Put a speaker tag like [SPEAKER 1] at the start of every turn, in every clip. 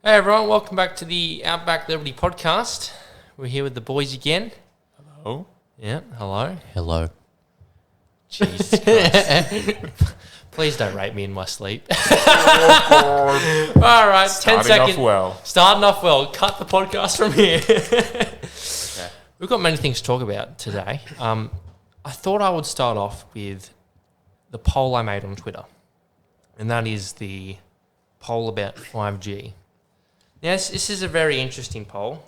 [SPEAKER 1] Hey everyone, welcome back to the Outback Liberty podcast. We're here with the boys again.
[SPEAKER 2] Hello.
[SPEAKER 1] Yeah, hello.
[SPEAKER 3] Hello.
[SPEAKER 1] Jesus Christ. Please don't rape me in my sleep. All right, 10 seconds. Starting off well. Cut the podcast from here.
[SPEAKER 3] Okay.
[SPEAKER 1] We've got many things to talk about today. I thought I would start off with the poll I made on Twitter. And that is the poll about 5G. Now, this is a very interesting poll.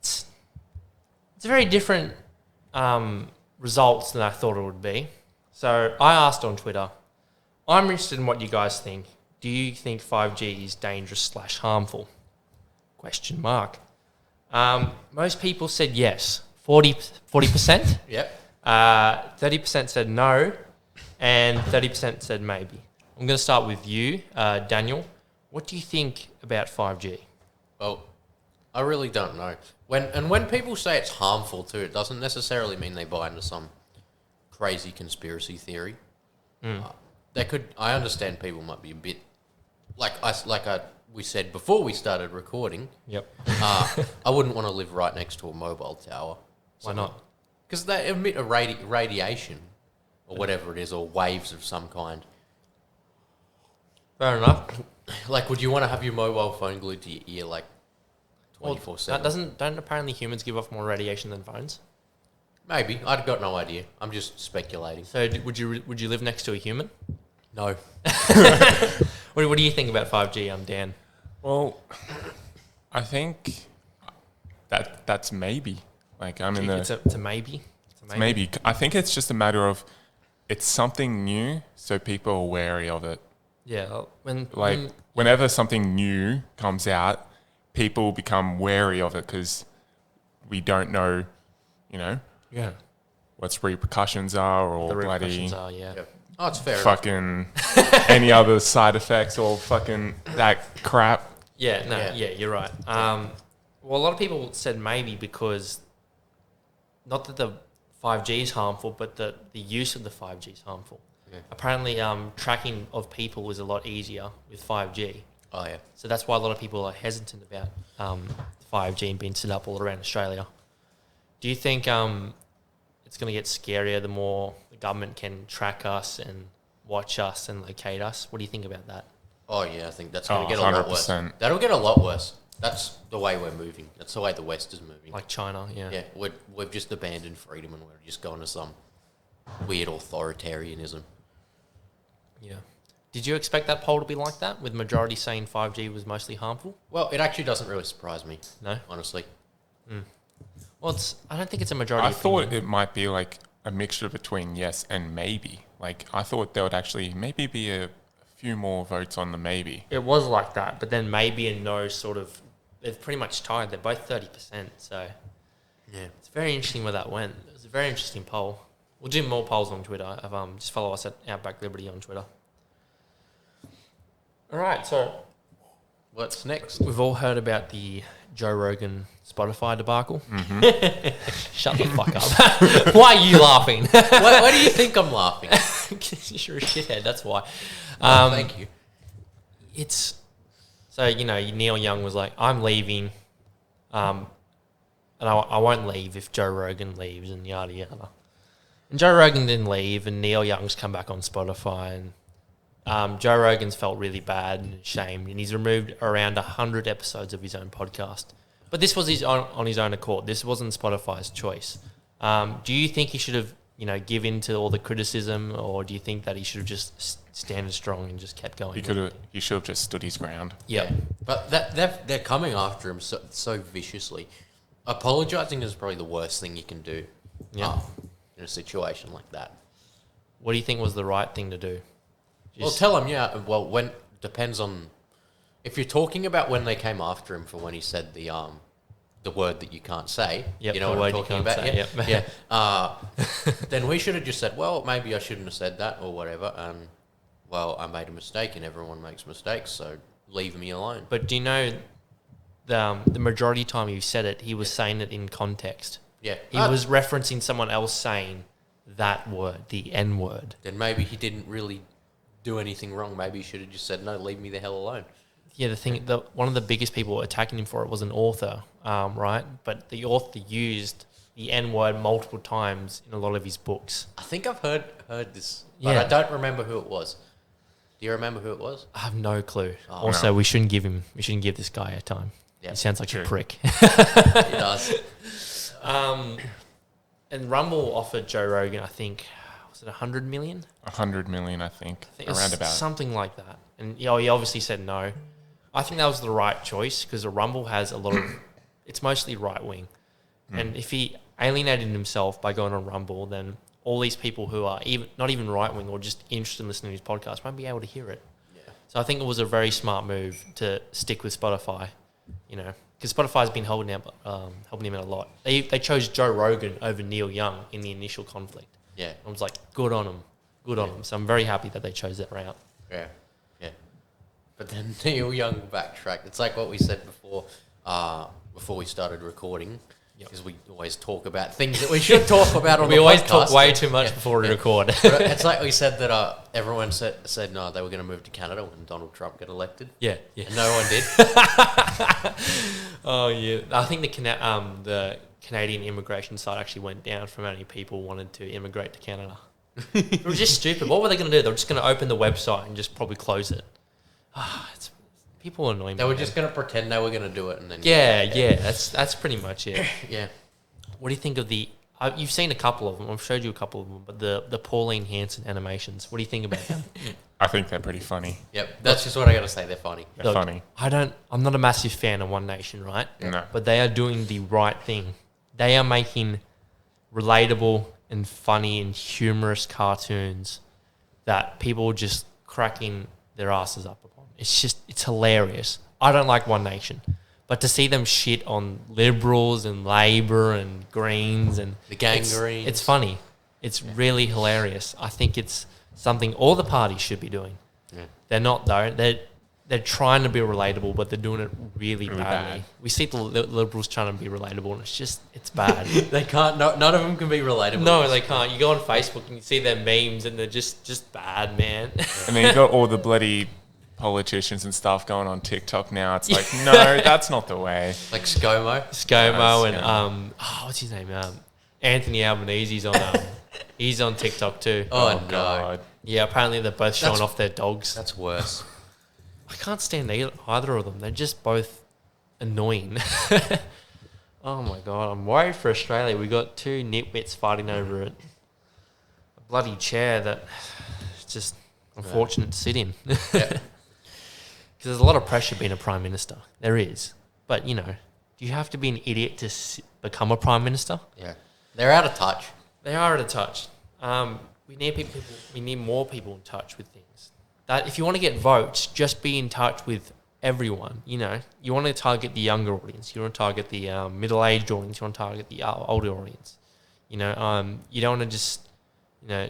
[SPEAKER 1] It's a very different results than I thought it would be. So I asked on Twitter, I'm interested in what you guys think. Do you think 5G is dangerous / harmful? Question mark. Most people said yes. 40%.
[SPEAKER 3] Yep.
[SPEAKER 1] 30% said no, and 30% said maybe. I'm going to start with you, Daniel. What do you think about 5G?
[SPEAKER 3] Well, I really don't know. When people say it's harmful too, it doesn't necessarily mean they buy into some crazy conspiracy theory. I understand people might be a bit we said before we started recording.
[SPEAKER 1] Yep.
[SPEAKER 3] I wouldn't want to live right next to a mobile tower.
[SPEAKER 1] Why not?
[SPEAKER 3] Because they emit a radiation or whatever it is, or waves of some kind.
[SPEAKER 1] Fair enough.
[SPEAKER 3] Like, would you want to have your mobile phone glued to your ear like 24/7?
[SPEAKER 1] Don't apparently humans give off more radiation than phones?
[SPEAKER 3] Maybe. I've got no idea. I'm just speculating.
[SPEAKER 1] So would you live next to a human?
[SPEAKER 3] No.
[SPEAKER 1] What do you think about 5G, Dan?
[SPEAKER 2] Well, I think that's maybe. Like
[SPEAKER 1] It's a maybe.
[SPEAKER 2] It's maybe. I think it's just a matter of it's something new, so people are wary of it.
[SPEAKER 1] Yeah.
[SPEAKER 2] Whenever something new comes out, people become wary of it because we don't know,
[SPEAKER 1] Yeah.
[SPEAKER 2] what repercussions are or
[SPEAKER 1] The
[SPEAKER 2] bloody
[SPEAKER 1] repercussions are, yeah.
[SPEAKER 3] Yep. Oh, it's fair enough.
[SPEAKER 2] fucking any other side effects or fucking that crap.
[SPEAKER 1] Yeah, you're right. Well, a lot of people said maybe because not that the 5G is harmful, but the use of the 5G is harmful.
[SPEAKER 3] Yeah.
[SPEAKER 1] Apparently, tracking of people is a lot easier with 5G.
[SPEAKER 3] Oh, yeah.
[SPEAKER 1] So that's why a lot of people are hesitant about 5G and being set up all around Australia. Do you think it's going to get scarier the more the government can track us and watch us and locate us? What do you think about that?
[SPEAKER 3] Oh, yeah, I think that's going to get a lot worse.
[SPEAKER 2] 100%.
[SPEAKER 3] That'll get a lot worse. That's the way we're moving. That's the way the West is moving.
[SPEAKER 1] Like China, yeah.
[SPEAKER 3] Yeah, we've just abandoned freedom and we're just going to some weird authoritarianism.
[SPEAKER 1] Yeah. Did you expect that poll to be like that, with majority saying 5G was mostly harmful?
[SPEAKER 3] Well, it actually doesn't really surprise me.
[SPEAKER 1] No?
[SPEAKER 3] Honestly.
[SPEAKER 1] Well, I don't think it's a majority
[SPEAKER 2] I thought
[SPEAKER 1] opinion.
[SPEAKER 2] it might be like a mixture between yes and maybe. Like I thought there would actually maybe be a few more votes on the maybe.
[SPEAKER 1] It was like that, but then maybe and no they're pretty much tied. They're both 30%, so
[SPEAKER 3] Yeah.
[SPEAKER 1] it's very interesting where that went. It was a very interesting poll. We'll do more polls on Twitter. Just follow us at Outback Liberty on Twitter. All right, so
[SPEAKER 3] What's next?
[SPEAKER 1] we've all heard about the Joe Rogan Spotify debacle. Shut the fuck up. Why are you laughing?
[SPEAKER 3] Why do you think I'm laughing?
[SPEAKER 1] You're a shithead, that's why.
[SPEAKER 3] Thank you.
[SPEAKER 1] It's so Neil Young was like, I'm leaving, and I won't leave if Joe Rogan leaves, and yada yada. And Joe Rogan didn't leave, and Neil Young's come back on Spotify, and Joe Rogan's felt really bad and ashamed, and he's removed around 100 episodes of his own podcast. But this was on his own accord. This wasn't Spotify's choice. Do you think he should have give in to all the criticism, or do you think that he should have just standed strong and just kept going?
[SPEAKER 2] He should have just stood his ground.
[SPEAKER 1] Yeah.
[SPEAKER 3] But they're coming after him so viciously. Apologising is probably the worst thing you can do.
[SPEAKER 1] Yeah.
[SPEAKER 3] In a situation like that.
[SPEAKER 1] What do you think was the right thing to do?
[SPEAKER 3] Well, tell him, yeah. Well, depends on if you're talking about when they came after him for when he said the word that you can't say.
[SPEAKER 1] Yep,
[SPEAKER 3] you know
[SPEAKER 1] the
[SPEAKER 3] what I'm
[SPEAKER 1] word you
[SPEAKER 3] talking
[SPEAKER 1] can't
[SPEAKER 3] about.
[SPEAKER 1] say,
[SPEAKER 3] Yeah. Then we should have just said, well, maybe I shouldn't have said that or whatever. And well, I made a mistake, and everyone makes mistakes, so leave me alone.
[SPEAKER 1] But do you know the majority of the time he said it, he was saying it in context.
[SPEAKER 3] Yeah.
[SPEAKER 1] He was referencing someone else saying that word, the N word.
[SPEAKER 3] Then maybe he didn't really do anything wrong. Maybe he should have just said, no, leave me the hell alone.
[SPEAKER 1] one of the biggest people attacking him for it was an author, right? But the author used the N word multiple times in a lot of his books.
[SPEAKER 3] I think I've heard this, but I don't remember who it was. Do you remember who it was?
[SPEAKER 1] I have no clue.
[SPEAKER 3] Oh,
[SPEAKER 1] also,
[SPEAKER 2] no.
[SPEAKER 1] we shouldn't give this guy a time.
[SPEAKER 3] Yep.
[SPEAKER 1] He sounds like
[SPEAKER 2] True.
[SPEAKER 1] a prick.
[SPEAKER 3] He does.
[SPEAKER 1] And Rumble offered Joe Rogan, I think, was it 100 million?
[SPEAKER 2] 100 million, I think
[SPEAKER 1] I think it was
[SPEAKER 2] around about.
[SPEAKER 1] something like that. And he obviously said no. I think that was the right choice because the Rumble has a lot of, it's mostly right wing. And if he alienated himself by going on Rumble, then all these people who are not even right wing or just interested in listening to his podcast won't be able to hear it.
[SPEAKER 3] Yeah.
[SPEAKER 1] So I think it was a very smart move to stick with Spotify, because Spotify's been helping him out a lot. They chose Joe Rogan over Neil Young in the initial conflict.
[SPEAKER 3] Yeah.
[SPEAKER 1] I was like, good on them. Good on them. So I'm very happy that they chose that route.
[SPEAKER 3] Yeah. Yeah. But then Neil Young backtracked. It's like what we said before we started recording. Because we always talk about things that we should talk about on the podcast.
[SPEAKER 1] We always talk way too much before we record.
[SPEAKER 3] But it's like we said that everyone said no, they were going to move to Canada when Donald Trump got elected.
[SPEAKER 1] Yeah.
[SPEAKER 3] And no one did.
[SPEAKER 1] Oh, yeah. I think the Canadian immigration side actually went down from how many people wanted to immigrate to Canada. It was just stupid. What were they going to do? They were just going to open the website and just probably close it. People annoy me.
[SPEAKER 3] They were just going to pretend they were going to do it and then...
[SPEAKER 1] Yeah. That's pretty much it.
[SPEAKER 3] Yeah.
[SPEAKER 1] What do you think of the... you've seen a couple of them. I've showed you a couple of them. But the Pauline Hanson animations, what do you think about them?
[SPEAKER 2] I think they're pretty funny.
[SPEAKER 3] Yep. That's just what I got to say. They're funny.
[SPEAKER 2] They're funny.
[SPEAKER 1] I'm not a massive fan of One Nation, right?
[SPEAKER 2] No.
[SPEAKER 1] But they are doing the right thing. They are making relatable and funny and humorous cartoons that people just cracking their asses up upon. It's hilarious. I don't like One Nation, but to see them shit on Liberals and Labor and Greens and
[SPEAKER 3] The Gangrene.
[SPEAKER 1] it's funny. It's really hilarious. I think it's something all the parties should be doing.
[SPEAKER 3] Yeah.
[SPEAKER 1] They're not though. They're trying to be relatable, but they're doing it really badly.
[SPEAKER 2] bad.
[SPEAKER 1] We see the Liberals trying to be relatable, and it's bad.
[SPEAKER 3] They can't... none of them can be relatable.
[SPEAKER 1] No, they can't. You go on Facebook and you see their memes, and they're just bad, man.
[SPEAKER 2] And then you got all the bloody politicians and stuff going on TikTok now. It's like, no, that's not the way.
[SPEAKER 3] Like ScoMo.
[SPEAKER 1] ScoMo and
[SPEAKER 2] ScoMo.
[SPEAKER 1] what's his name? Anthony Albanese's on he's on TikTok too.
[SPEAKER 3] Oh, no.
[SPEAKER 1] Yeah, apparently they're both showing
[SPEAKER 3] That's-
[SPEAKER 1] off their dogs.
[SPEAKER 3] That's worse.
[SPEAKER 1] I can't stand either of them. They're just both annoying. Oh my god, I'm worried for Australia. We got two nitwits fighting over a bloody chair that it's just unfortunate to sit in.
[SPEAKER 3] Yeah.
[SPEAKER 1] Because there's a lot of pressure being a prime minister. There is. But, do you have to be an idiot to become a prime minister?
[SPEAKER 3] Yeah. They're out of touch.
[SPEAKER 1] They are out of touch. We need people. We need more people in touch with things. That if you want to get votes, just be in touch with everyone. You want to target the younger audience. You want to target the middle-aged audience. You want to target the older audience. You don't want to just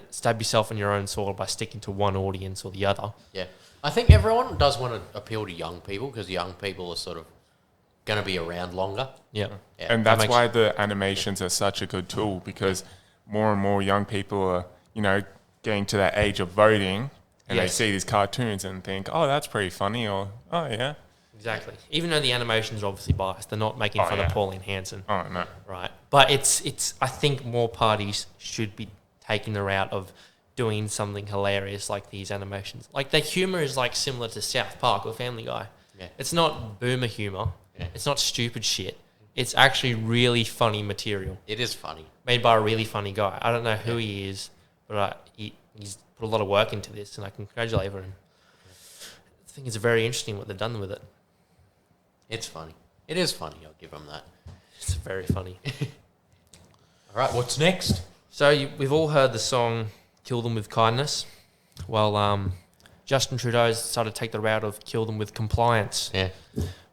[SPEAKER 1] stab yourself in your own soil by sticking to one audience or the other.
[SPEAKER 3] Yeah. I think everyone does want to appeal to young people because young people are sort of going to be around longer.
[SPEAKER 1] Yeah.
[SPEAKER 3] Yeah.
[SPEAKER 2] And that's why the animations are such a good tool, because more and more young people are, getting to that age of voting, and they
[SPEAKER 1] Yes.
[SPEAKER 2] see these cartoons and think, oh, that's pretty funny, or, oh, yeah.
[SPEAKER 1] Exactly. Even though the animations are obviously biased, they're not making fun of
[SPEAKER 2] yeah.
[SPEAKER 1] Pauline Hanson.
[SPEAKER 2] Oh, no.
[SPEAKER 1] Right. But it's I think more parties should be taking the route of doing something hilarious like these animations. Like the humor is like similar to South Park or Family Guy.
[SPEAKER 3] Yeah.
[SPEAKER 1] It's not boomer humor.
[SPEAKER 3] Yeah.
[SPEAKER 1] It's not stupid shit. It's actually really funny material
[SPEAKER 3] It is funny.
[SPEAKER 1] made by a really funny guy. I don't know who he is, but he's put a lot of work into this, and I congratulate him. I think it's very interesting what they've done with it.
[SPEAKER 3] It's funny. It is funny. I'll give them that.
[SPEAKER 1] It's very funny.
[SPEAKER 3] All right. What's next?
[SPEAKER 1] So we've all heard the song "Kill Them with Kindness." Well, Justin Trudeau's decided to take the route of "Kill Them with Compliance"
[SPEAKER 3] Yeah.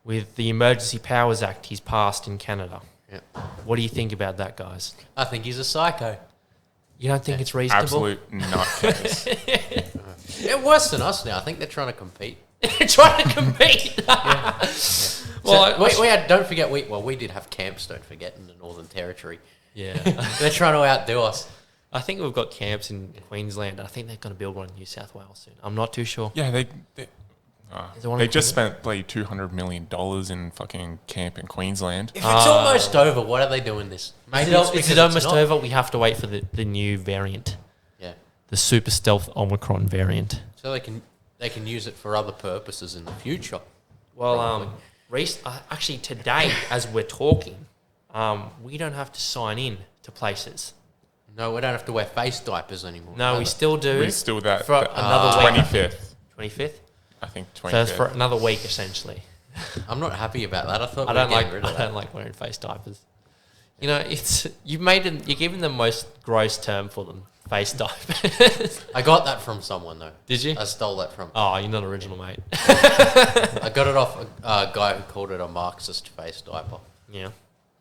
[SPEAKER 1] with the Emergency Powers Act he's passed in Canada.
[SPEAKER 3] Yeah.
[SPEAKER 1] What do you think about that, guys?
[SPEAKER 3] I think he's a psycho.
[SPEAKER 1] You don't think it's reasonable?
[SPEAKER 2] Absolute nutcase.
[SPEAKER 3] They're worse than us now. I think they're trying to compete.
[SPEAKER 1] They're trying to compete. Well,
[SPEAKER 3] So, don't forget, we did have camps, don't forget, in the Northern Territory.
[SPEAKER 1] yeah.
[SPEAKER 3] They're trying to outdo us.
[SPEAKER 1] I think we've got camps in Queensland. I think they're going to build one in New South Wales soon. I'm not too sure.
[SPEAKER 2] Yeah,
[SPEAKER 1] Is there one
[SPEAKER 2] They
[SPEAKER 1] in
[SPEAKER 2] just
[SPEAKER 1] Queensland?
[SPEAKER 2] spent like $200 million in fucking camp in Queensland.
[SPEAKER 3] If it's almost over, why are they doing this? Maybe it's
[SPEAKER 1] Is
[SPEAKER 3] because
[SPEAKER 1] it almost
[SPEAKER 3] it's not.
[SPEAKER 1] over? We have to wait for the new variant,
[SPEAKER 3] Yeah.
[SPEAKER 1] the super stealth Omicron variant.
[SPEAKER 3] So they can use it for other purposes in the future.
[SPEAKER 1] Well, actually today, as we're talking, we don't have to sign in to places.
[SPEAKER 3] No, we don't have to wear face diapers anymore.
[SPEAKER 1] No, we
[SPEAKER 3] either.
[SPEAKER 1] still do.
[SPEAKER 2] We still that
[SPEAKER 1] For another week.
[SPEAKER 2] 25th.
[SPEAKER 1] 25th?
[SPEAKER 2] I think
[SPEAKER 1] So
[SPEAKER 2] 25th.
[SPEAKER 1] it's for another week, essentially.
[SPEAKER 3] I'm not happy about that. I thought
[SPEAKER 1] I
[SPEAKER 3] we were
[SPEAKER 1] don't like
[SPEAKER 3] getting rid of
[SPEAKER 1] I
[SPEAKER 3] that.
[SPEAKER 1] don't like wearing face diapers. You know, you're giving the most gross term for them, face diapers.
[SPEAKER 3] I got that from someone though.
[SPEAKER 1] Did you?
[SPEAKER 3] I stole that from.
[SPEAKER 1] Oh, you're not original, mate.
[SPEAKER 3] I got it off a guy who called it a Marxist face diaper.
[SPEAKER 1] Yeah.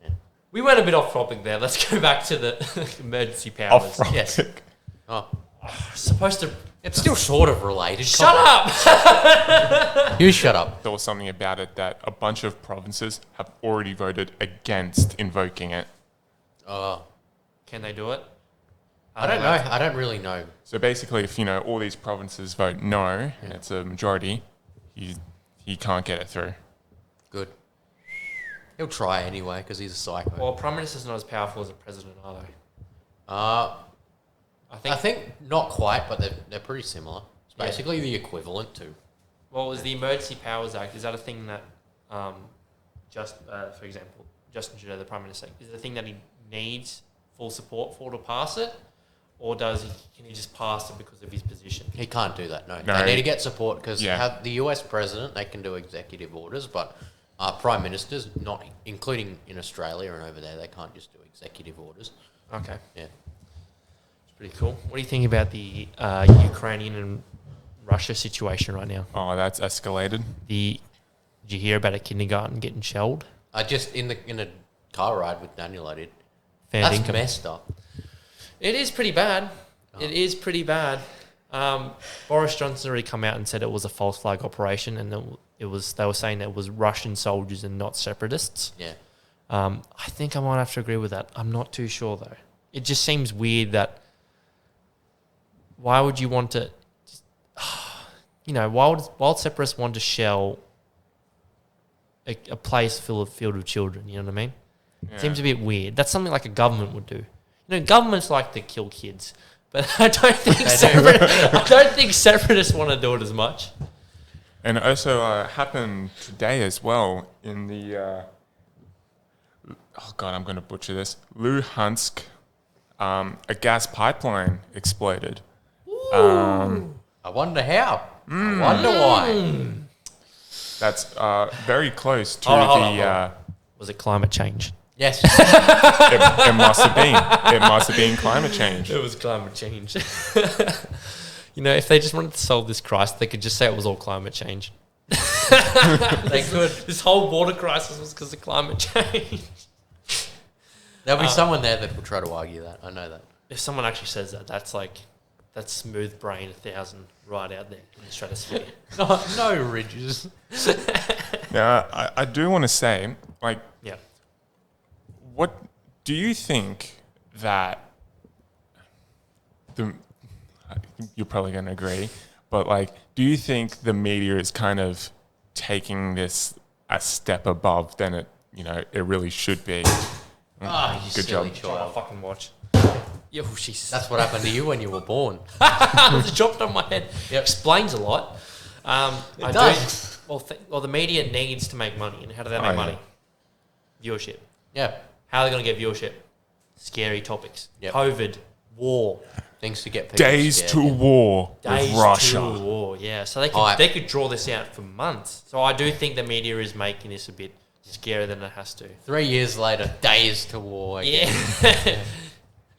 [SPEAKER 3] Yeah.
[SPEAKER 1] We went a bit off topic there. Let's go back to the emergency powers.
[SPEAKER 2] Off
[SPEAKER 1] Yes.
[SPEAKER 2] topic.
[SPEAKER 3] Oh,
[SPEAKER 1] Supposed to
[SPEAKER 3] it's still sort of related.
[SPEAKER 1] shut up.
[SPEAKER 3] You shut up.
[SPEAKER 2] There was something about it that a bunch of provinces have already voted against invoking it.
[SPEAKER 3] Oh,
[SPEAKER 1] Can they do it?
[SPEAKER 3] I don't know. I don't really know.
[SPEAKER 2] So basically, if all these provinces vote no, and it's a majority, he can't get it through.
[SPEAKER 3] Good. He'll try anyway because he's a psycho.
[SPEAKER 1] Well, Prime Minister's not as powerful as a president, are they?
[SPEAKER 3] I think not quite, but they're pretty similar. It's
[SPEAKER 1] Yeah.
[SPEAKER 3] basically the equivalent to.
[SPEAKER 1] Well, is the Emergency Powers Act, is that a thing that, for example, Justin Trudeau, the Prime Minister, is it a thing that he needs full support for to pass it? Or can he just pass it because of his position?
[SPEAKER 3] He can't do that. No,
[SPEAKER 2] No.
[SPEAKER 3] they need to get support because
[SPEAKER 2] Yeah.
[SPEAKER 3] the US president they can do executive orders, but prime ministers, not including in Australia and over there, they can't just do executive orders.
[SPEAKER 1] Okay.
[SPEAKER 3] Yeah.
[SPEAKER 1] It's pretty cool. What do you think about the Ukrainian and Russia situation right now?
[SPEAKER 2] Oh, that's escalated.
[SPEAKER 1] Did you hear about a kindergarten getting shelled?
[SPEAKER 3] I just in a car ride with Daniel, I did.
[SPEAKER 1] Fair
[SPEAKER 3] That's
[SPEAKER 1] income.
[SPEAKER 3] messed up.
[SPEAKER 1] It is pretty bad.
[SPEAKER 3] Oh.
[SPEAKER 1] It is pretty bad. Boris Johnson already come out and said it was a false flag operation, and they were saying it was Russian soldiers and not separatists.
[SPEAKER 3] Yeah.
[SPEAKER 1] I think I might have to agree with that. I'm not too sure though. It just seems weird that why would you want to, why would separatists want to shell a place filled of children? You know what I mean?
[SPEAKER 2] Yeah.
[SPEAKER 1] It seems a bit weird. That's something like a government would do. Governments like to kill kids, but I don't think separatists want to do it as much.
[SPEAKER 2] And it also happened today as well in the, oh God, I'm going to butcher this, Luhansk, a gas pipeline exploded.
[SPEAKER 3] I wonder how. I wonder why.
[SPEAKER 2] That's very close to
[SPEAKER 1] Hold on. Was it climate change?
[SPEAKER 3] Yes.
[SPEAKER 2] it must have been. It must have been climate change.
[SPEAKER 1] It was climate change. If they just wanted to solve this crisis, they could just say it was all climate change. They could. This whole water crisis was because of climate change.
[SPEAKER 3] There'll be someone there that will try to argue that. I know that.
[SPEAKER 1] If someone actually says that, that's smooth brain 1,000 right out there in the stratosphere.
[SPEAKER 3] No ridges.
[SPEAKER 2] Now, I do want to say,
[SPEAKER 1] Yeah.
[SPEAKER 2] what do you think that you're probably going to agree, but do you think the media is kind of taking this a step above than it really should be?
[SPEAKER 3] Ah, you
[SPEAKER 2] Good
[SPEAKER 3] silly
[SPEAKER 2] job.
[SPEAKER 1] I'll
[SPEAKER 3] child.
[SPEAKER 1] fucking watch. Yo, Jesus.
[SPEAKER 3] That's what happened to you when you were born.
[SPEAKER 1] It was dropped on my head.
[SPEAKER 3] Yep.
[SPEAKER 1] Explains a lot. I
[SPEAKER 3] does.
[SPEAKER 1] Well, the media needs to make money. And how do they
[SPEAKER 2] Oh,
[SPEAKER 1] make
[SPEAKER 2] yeah.
[SPEAKER 1] money? Viewership.
[SPEAKER 3] Yeah.
[SPEAKER 1] How are they going to get viewership? Scary topics.
[SPEAKER 3] Yep.
[SPEAKER 1] COVID. War.
[SPEAKER 3] Things to get people
[SPEAKER 2] Days
[SPEAKER 3] scared.
[SPEAKER 2] to war
[SPEAKER 1] Days
[SPEAKER 2] with Russia.
[SPEAKER 1] to war. Yeah. So
[SPEAKER 3] Hype.
[SPEAKER 1] they could draw this out for months. So I do think the media is making this a bit scarier than it has to.
[SPEAKER 3] 3 years later, days to war. Again.
[SPEAKER 1] Yeah.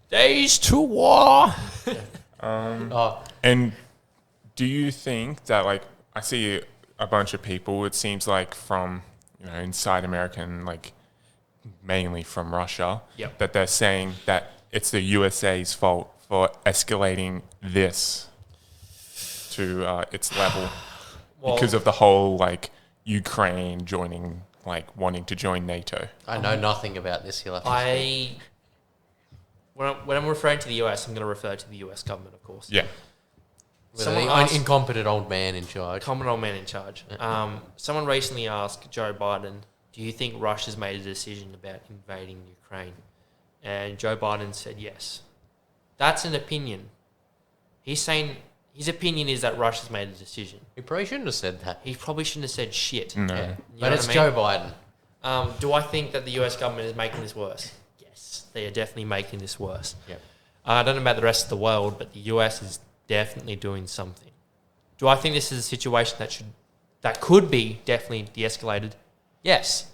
[SPEAKER 1] Days to war.
[SPEAKER 3] Oh,
[SPEAKER 2] And do you think that I see a bunch of people, it seems like from inside America and mainly from Russia,
[SPEAKER 1] Yep.
[SPEAKER 2] that they're saying that it's the USA's fault for escalating this to its level because of the whole Ukraine joining, wanting to join NATO.
[SPEAKER 3] I know nothing about this. You'll have to speak.
[SPEAKER 1] When I'm referring to the US, I'm going to refer to the US government, of course.
[SPEAKER 2] Yeah.
[SPEAKER 1] Someone
[SPEAKER 3] an incompetent old man in charge.
[SPEAKER 1] Common old man in charge. Someone recently asked Joe Biden, do you think Russia's made a decision about invading Ukraine? And Joe Biden said yes. That's an opinion. He's saying his opinion is that Russia's made a decision.
[SPEAKER 3] He probably shouldn't have said that.
[SPEAKER 1] He probably shouldn't have said shit.
[SPEAKER 2] No.
[SPEAKER 3] Yeah.
[SPEAKER 1] You
[SPEAKER 3] But
[SPEAKER 1] know
[SPEAKER 3] it's
[SPEAKER 1] what I mean?
[SPEAKER 3] Joe Biden.
[SPEAKER 1] Do I think that the US government is making this worse? Yes, they are definitely making this worse.
[SPEAKER 3] Yep.
[SPEAKER 1] I don't know about the rest of the world, but the US is definitely doing something. Do I think this is a situation that could be definitely de-escalated? Yes,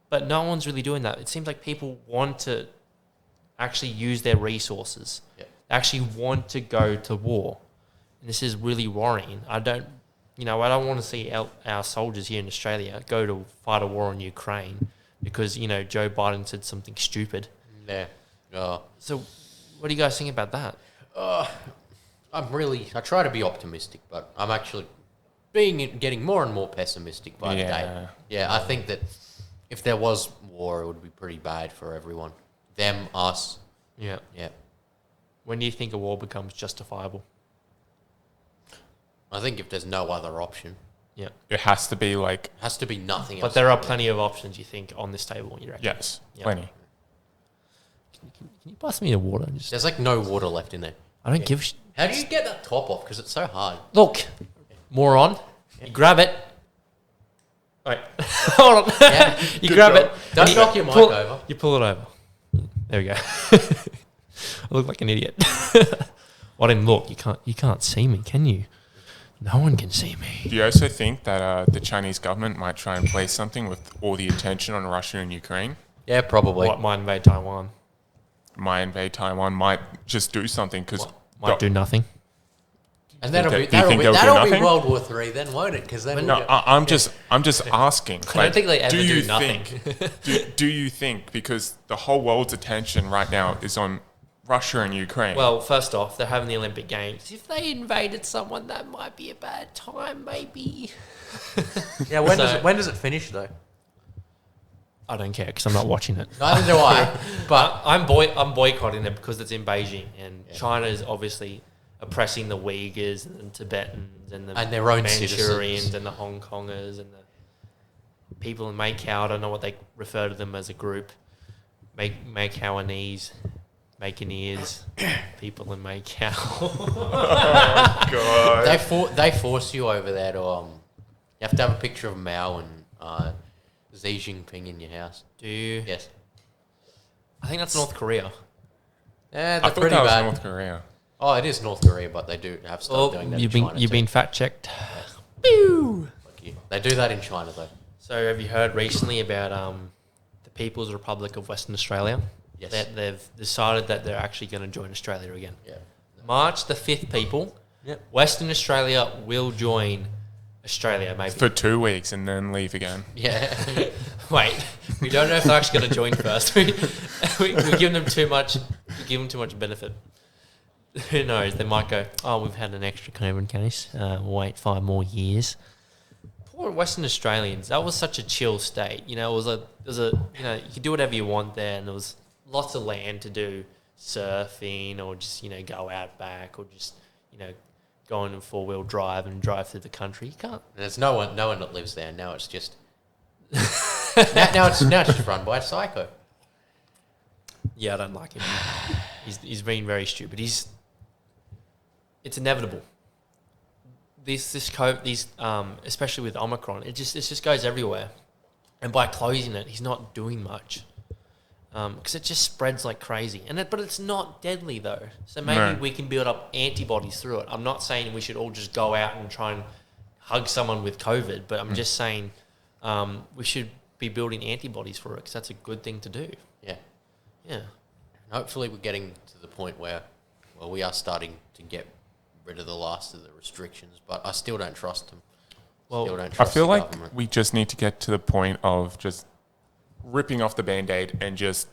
[SPEAKER 1] but no one's really doing that. It seems like people want to actually use their resources.
[SPEAKER 3] Yep.
[SPEAKER 1] They actually want to go to war. And this is really worrying. I don't want to see our soldiers here in Australia go to fight a war in Ukraine because, Joe Biden said something stupid.
[SPEAKER 3] Yeah.
[SPEAKER 1] So what do you guys think about that?
[SPEAKER 3] I try to be optimistic, but I'm actually getting more and more pessimistic by the day. Yeah, I think that if there was war, it would be pretty bad for everyone. Them, us.
[SPEAKER 1] Yeah.
[SPEAKER 3] Yeah.
[SPEAKER 1] When do you think a war becomes justifiable?
[SPEAKER 3] I think if there's no other option,
[SPEAKER 1] Yeah.
[SPEAKER 2] It has to be like,
[SPEAKER 3] it has to be nothing else.
[SPEAKER 1] But there are plenty of options, you think, on this table, you reckon?
[SPEAKER 2] yes,
[SPEAKER 1] Yeah.
[SPEAKER 2] plenty.
[SPEAKER 1] Can you pass me a water?
[SPEAKER 3] There's like no water left in there.
[SPEAKER 1] I don't give a shit.
[SPEAKER 3] How do you get that top off? Because it's so hard.
[SPEAKER 1] Look, moron. You grab it. Wait. Hold on.
[SPEAKER 3] Yeah.
[SPEAKER 1] You
[SPEAKER 2] Good
[SPEAKER 1] grab
[SPEAKER 2] job.
[SPEAKER 1] it.
[SPEAKER 3] Don't
[SPEAKER 1] and
[SPEAKER 3] knock your mic
[SPEAKER 1] pull-
[SPEAKER 3] over.
[SPEAKER 1] You pull it over. There we go. I look like an idiot. I didn't look. You can't see me, can you? No one can see me.
[SPEAKER 2] Do you also think that the Chinese government might try and play something with all the attention on Russia and Ukraine?
[SPEAKER 3] Yeah, probably.
[SPEAKER 1] What might invade Taiwan?
[SPEAKER 2] Might invade Taiwan, might just do something because
[SPEAKER 1] Might do nothing.
[SPEAKER 3] And
[SPEAKER 2] Do you
[SPEAKER 3] that'll
[SPEAKER 2] think they'll do
[SPEAKER 3] be
[SPEAKER 2] nothing?
[SPEAKER 3] World War III then, won't it? Because then
[SPEAKER 2] no, I'm just asking.
[SPEAKER 1] I don't think they ever do nothing.
[SPEAKER 2] Do you think because the whole world's attention right now is on Russia and Ukraine?
[SPEAKER 1] Well, first off, they're having the Olympic Games. If they invaded someone, that might be a bad time, maybe.
[SPEAKER 3] Yeah, when does it finish though?
[SPEAKER 1] I don't care because I'm not watching it.
[SPEAKER 3] Neither do I. But
[SPEAKER 1] I'm boycotting it because it's in Beijing, and China is obviously oppressing the Uyghurs and the Tibetans and
[SPEAKER 3] their own
[SPEAKER 1] Manchurians
[SPEAKER 3] citizens.
[SPEAKER 1] and the Hong Kongers and the people in Macau. I don't know what they refer to them as a group. Macauanese, Macanese, people in Macau.
[SPEAKER 2] God.
[SPEAKER 3] they force you over there to you have to have a picture of Mao and Xi Jinping in your house.
[SPEAKER 1] Do you?
[SPEAKER 3] Yes.
[SPEAKER 1] I think that's North Korea.
[SPEAKER 3] Yeah,
[SPEAKER 2] I
[SPEAKER 3] they're
[SPEAKER 2] thought
[SPEAKER 3] pretty
[SPEAKER 2] that was
[SPEAKER 3] bad.
[SPEAKER 2] North Korea.
[SPEAKER 3] Oh, it is North Korea, but they do have started doing that
[SPEAKER 1] you've
[SPEAKER 3] in
[SPEAKER 1] been
[SPEAKER 3] China
[SPEAKER 1] you've
[SPEAKER 3] too.
[SPEAKER 1] been fact checked. Pew!
[SPEAKER 3] Fuck you. They do that in China though.
[SPEAKER 1] So have you heard recently about the People's Republic of Western Australia?
[SPEAKER 3] Yes.
[SPEAKER 1] That they've decided that they're actually going to join Australia again.
[SPEAKER 3] Yeah.
[SPEAKER 1] March the 5th, people.
[SPEAKER 3] Yep.
[SPEAKER 1] Western Australia will join Australia, maybe.
[SPEAKER 2] For 2 weeks and then leave again.
[SPEAKER 3] Yeah.
[SPEAKER 1] Wait, we don't know if they're actually going to join first. We're giving them too much. We give them too much benefit. Who knows? They might go, oh, we've had an extra COVID case. We'll wait 5 more years. Poor Western Australians. That was such a chill state. It was a you could do whatever you want there, and there was lots of land to do surfing or just go Outback or just go in a 4-wheel drive and drive through the country. You can't.
[SPEAKER 3] And there's no one that lives there. Now it's just now it's just run by a psycho.
[SPEAKER 1] Yeah, I don't like him. He's been very stupid. It's inevitable. Especially with Omicron, it just goes everywhere, and by closing it, he's not doing much, because it just spreads like crazy. But it's not deadly though, so maybe we can build up antibodies through it. I'm not saying we should all just go out and try and hug someone with COVID, but I'm just saying we should be building antibodies for it because that's a good thing to do.
[SPEAKER 3] Yeah.
[SPEAKER 1] Yeah.
[SPEAKER 3] Hopefully we're getting to the point where we are starting to get rid of the last of the restrictions, but I still don't trust them.
[SPEAKER 2] I feel like we just need to get to the point of just ripping off the Band-Aid and just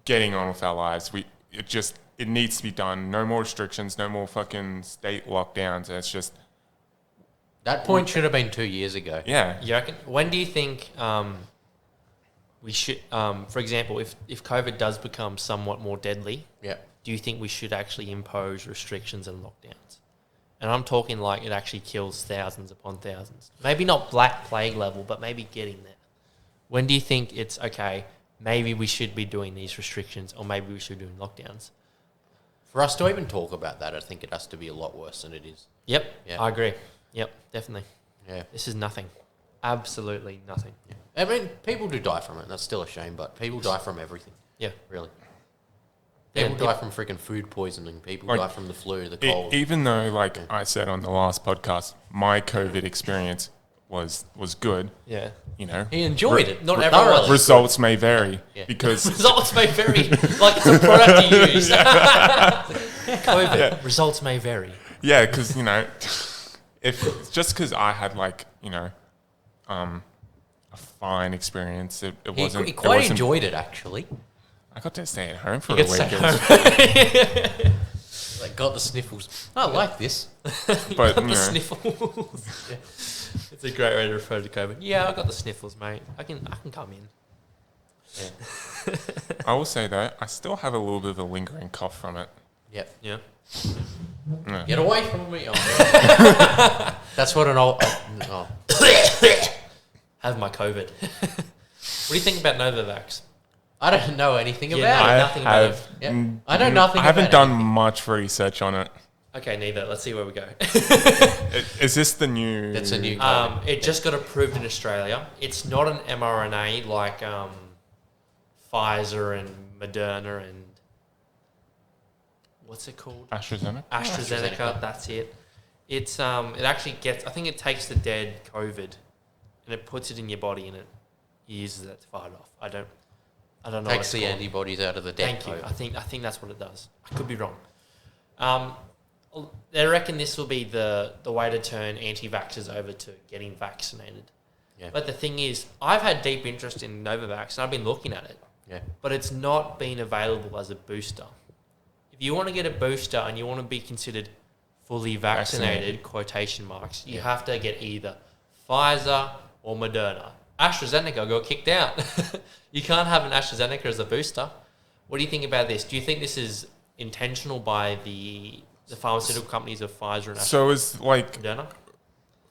[SPEAKER 2] getting on with our lives. It needs to be done. No more restrictions, no more fucking state lockdowns. It's just...
[SPEAKER 3] That point should have been 2 years ago.
[SPEAKER 2] Yeah.
[SPEAKER 1] You reckon? When do you think we should, for example, if COVID does become somewhat more deadly,
[SPEAKER 3] Yeah.
[SPEAKER 1] do you think we should actually impose restrictions and lockdowns? And I'm talking like it actually kills thousands upon thousands. Maybe not Black Plague level, but maybe getting there. When do you think it's, okay, maybe we should be doing these restrictions or maybe we should be doing lockdowns?
[SPEAKER 3] For us to even talk about that, I think it has to be a lot worse than it is.
[SPEAKER 1] Yep,
[SPEAKER 3] Yeah.
[SPEAKER 1] I agree. Yep, definitely.
[SPEAKER 3] Yeah.
[SPEAKER 1] This is nothing. Absolutely nothing.
[SPEAKER 3] Yeah. I mean, people do die from it. That's still a shame, but people die from everything.
[SPEAKER 1] Yeah.
[SPEAKER 3] Really.
[SPEAKER 1] Yeah,
[SPEAKER 3] People die from freaking food poisoning. People
[SPEAKER 2] Like,
[SPEAKER 3] die from the flu, the cold.
[SPEAKER 2] Even though, like I said on the last podcast, my COVID experience was good.
[SPEAKER 1] Yeah.
[SPEAKER 2] You know,
[SPEAKER 3] He enjoyed it.
[SPEAKER 1] Not
[SPEAKER 3] Thoroughly.
[SPEAKER 1] everyone.
[SPEAKER 2] results may vary
[SPEAKER 3] Yeah.
[SPEAKER 2] because
[SPEAKER 1] Results may vary. Like it's a product you use. COVID. Results may vary.
[SPEAKER 2] yeah, because you know, if just because I had like you know, a fine experience, it wasn't.
[SPEAKER 3] He
[SPEAKER 2] it
[SPEAKER 3] quite
[SPEAKER 2] wasn't-
[SPEAKER 3] enjoyed it, actually.
[SPEAKER 2] I got to stay at home for a
[SPEAKER 1] Get
[SPEAKER 2] week.
[SPEAKER 1] sent
[SPEAKER 2] It was-
[SPEAKER 3] Like, got the sniffles. I like this.
[SPEAKER 2] But
[SPEAKER 1] The
[SPEAKER 2] you know,
[SPEAKER 1] sniffles. It's a great way to refer to COVID. Yeah, I got the sniffles, mate. I can come in.
[SPEAKER 3] Yeah.
[SPEAKER 2] I will say though, I still have a little bit of a lingering cough from it.
[SPEAKER 3] Yep.
[SPEAKER 1] Yeah.
[SPEAKER 3] Get away from me. Oh, that's what an old... Oh.
[SPEAKER 1] Have my COVID. What do you think about Novavax?
[SPEAKER 3] I don't know anything
[SPEAKER 1] Yeah,
[SPEAKER 3] about
[SPEAKER 1] no.
[SPEAKER 3] it.
[SPEAKER 1] Nothing about
[SPEAKER 2] have,
[SPEAKER 3] Yeah.
[SPEAKER 2] mm,
[SPEAKER 3] I know nothing
[SPEAKER 2] I haven't
[SPEAKER 3] about
[SPEAKER 2] done
[SPEAKER 3] anything.
[SPEAKER 2] much research on it.
[SPEAKER 1] Okay, neither. Let's see where we go.
[SPEAKER 2] Is this the new?
[SPEAKER 3] That's a new...
[SPEAKER 1] It just got approved in Australia. It's not an mRNA like Pfizer and Moderna and what's it called?
[SPEAKER 2] AstraZeneca.
[SPEAKER 1] AstraZeneca. That's it. It's it actually gets. I think it takes the dead COVID and it puts it in your body and it uses that to fight it off. I don't know. what
[SPEAKER 3] takes
[SPEAKER 1] it's
[SPEAKER 3] the
[SPEAKER 1] called.
[SPEAKER 3] antibodies out of the dead
[SPEAKER 1] Thank you.
[SPEAKER 3] COVID.
[SPEAKER 1] I think that's what it does. I could be wrong. They reckon this will be the way to turn anti-vaxxers over to getting vaccinated.
[SPEAKER 3] Yeah.
[SPEAKER 1] But the thing is, I've had deep interest in Novavax and I've been looking at it,
[SPEAKER 3] Yeah.
[SPEAKER 1] but it's not been available as a booster. If you want to get a booster and you want to be considered fully vaccinated, quotation marks, you
[SPEAKER 3] Yeah.
[SPEAKER 1] have to get either Pfizer or Moderna. AstraZeneca got kicked out. You can't have an AstraZeneca as a booster. What do you think about this? Do you think this is intentional by the pharmaceutical companies of Pfizer and
[SPEAKER 2] So is like,
[SPEAKER 1] Moderna?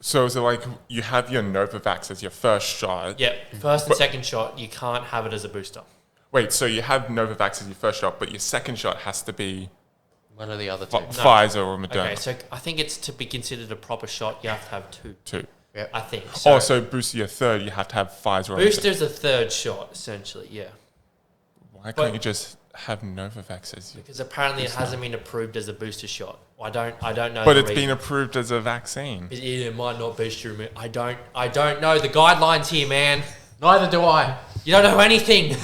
[SPEAKER 2] so is it like you have your Novavax as your first shot?
[SPEAKER 1] Yep. First and second shot, you can't have it as a booster.
[SPEAKER 2] Wait, so you have Novavax as your first shot, but your second shot has to be
[SPEAKER 3] One of the other two.
[SPEAKER 2] Pfizer or Moderna.
[SPEAKER 1] Okay, so I think it's to be considered a proper shot, you have to have two.
[SPEAKER 2] Two.
[SPEAKER 3] Yep.
[SPEAKER 1] I think.
[SPEAKER 2] Oh, so booster your third, you have to have Pfizer or Moderna.
[SPEAKER 1] booster's a third shot, essentially, yeah.
[SPEAKER 2] Why
[SPEAKER 1] but-
[SPEAKER 2] can't you just have Novavax as your...
[SPEAKER 1] Because apparently it hasn't been approved as a booster shot. I don't know.
[SPEAKER 2] But
[SPEAKER 1] the
[SPEAKER 2] it's been
[SPEAKER 1] reason.
[SPEAKER 2] approved as a vaccine.
[SPEAKER 1] It might not boost your immune. I don't know the guidelines here, man.
[SPEAKER 3] Neither do I.
[SPEAKER 1] You don't know anything.